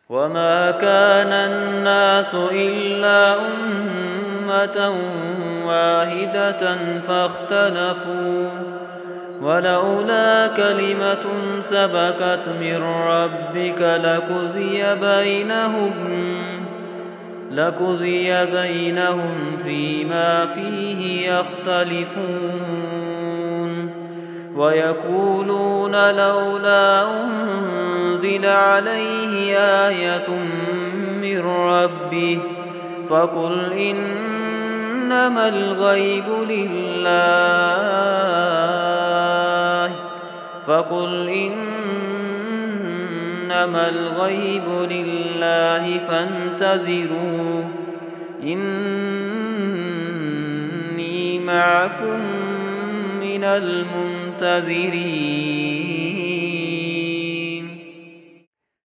وما كان الناس إلا أمة واحدة فاختلفوا ولولا كلمة سبقت من ربك لقضي بينهم فيما فيه يختلفون ويقولون لولا أنزل عليه آية من ربه فقل إنما الغيب لله فانتظروا إني معكم من المنتظرين.